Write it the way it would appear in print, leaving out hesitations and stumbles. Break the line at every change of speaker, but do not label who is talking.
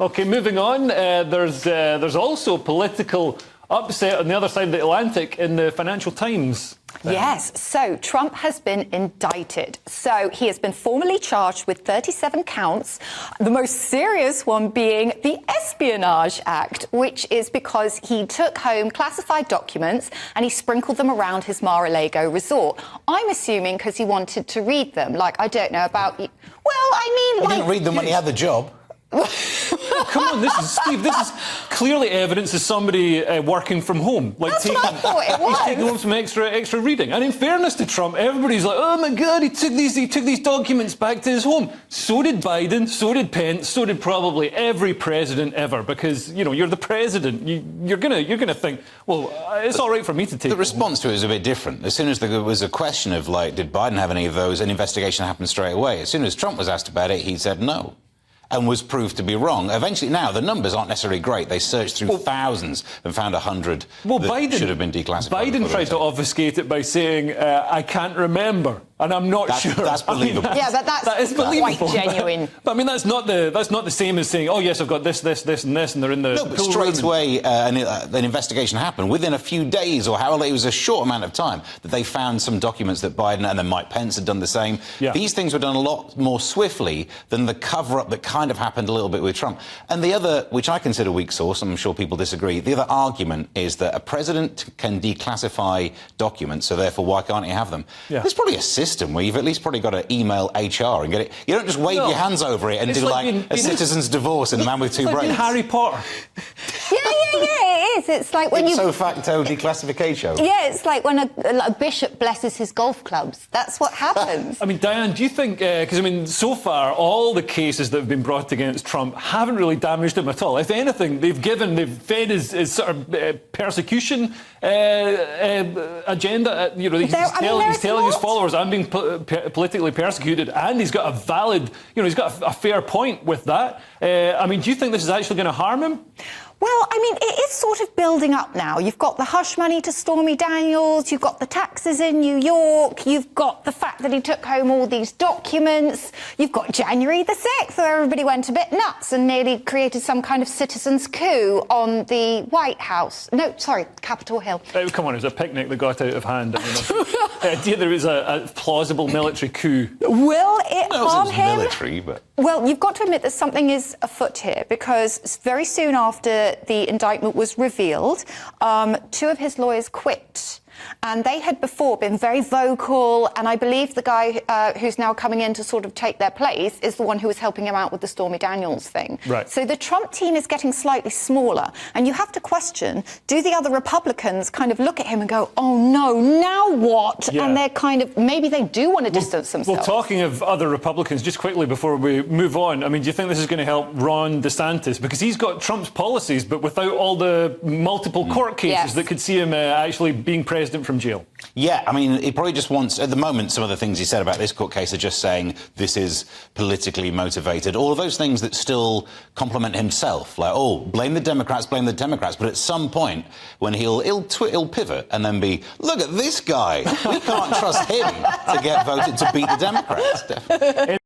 OK, moving on. There's also political upset on the other side of the Atlantic in the Financial Times.
Yes, so Trump has been indicted. So he has been formally charged with 37 counts, the most serious one being the Espionage Act, which is because he took home classified documents and he sprinkled them around his Mar-a-Lago resort. I'm assuming because he wanted to read them. Like, I don't know about you. Well, I mean,
he didn't read them when he had the job.
Come on, Steve, this is clearly evidence of somebody working from home. Like
That's what I thought it was.
He's taking home some extra reading. And in fairness to Trump, everybody's like, oh my God, he took these documents back to his home. So did Biden, so did Pence, so did probably every president ever. Because, you know, you're the president. You're gonna think, well, it's all right for me to take.
The response to it is a bit different. As soon as there was a question of, like, did Biden have any of those, an investigation happened straight away. As soon as Trump was asked about it, he said no. And was proved to be wrong. Eventually, now, the numbers aren't necessarily great. They searched through thousands and found 100 that should have been declassified.
Biden tried to obfuscate it by saying, I can't remember, and I'm not sure.
That's believable.
I mean, yeah, but that is believable. Quite genuine.
But I mean, that's not the same as saying, oh, yes, I've got this, and this, and they're in the
No, but straight away, an investigation happened. Within a few days, or however, it was a short amount of time, that they found some documents that Biden and then Mike Pence had done the same. Yeah. These things were done a lot more swiftly than the cover-up that kind of happened a little bit with Trump. And the other, which I consider weak sauce, I'm sure people disagree, the other argument is that a president can declassify documents, so therefore why can't he have them? Yeah. There's probably a system where you've at least probably got to email HR and get it. You don't just wave your hands over it and do like a citizen's divorce in A Man with Two Brains.
Harry Potter.
Yeah, it is. It's like when
ipso facto declassification.
Yeah, it's like when a bishop blesses his golf clubs. That's what happens.
I mean, Diane, do you think, because, I mean, so far, all the cases that have been brought against Trump haven't really damaged him at all. If anything, they've fed his sort of persecution agenda. You know, he's telling his followers, I'm being politically persecuted, and he's got a valid, you know, he's got a fair point with that. I mean, do you think this is actually going to harm him?
Well, I mean, it is sort of building up now. You've got the hush money to Stormy Daniels, you've got the taxes in New York, you've got the fact that he took home all these documents, you've got January the 6th, where everybody went a bit nuts and nearly created some kind of citizen's coup on the White House. No, sorry, Capitol Hill.
Come on, it was a picnic that got out of hand. I mean, there was a plausible military coup.
Will it harm him?
Military, but...
Well, you've got to admit that something is afoot here, because very soon after the indictment was revealed, two of his lawyers quit. And they had before been very vocal, and I believe the guy who's now coming in to sort of take their place is the one who was helping him out with the Stormy Daniels thing.
Right.
So the Trump team is getting slightly smaller, and you have to question, do the other Republicans kind of look at him and go, oh no, now what? Yeah. And they're kind of, maybe they do want to distance themselves.
Well, talking of other Republicans, just quickly before we move on, I mean, do you think this is going to help Ron DeSantis? Because he's got Trump's policies, but without all the multiple court cases that could see him actually being president from jail.
Yeah, I mean, he probably just wants, at the moment, some of the things he said about this court case are just saying this is politically motivated. All of those things that still compliment himself, like, oh, blame the Democrats. But at some point, when he'll pivot and then be, look at this guy. We can't trust him to get voted to beat the Democrats. Definitely.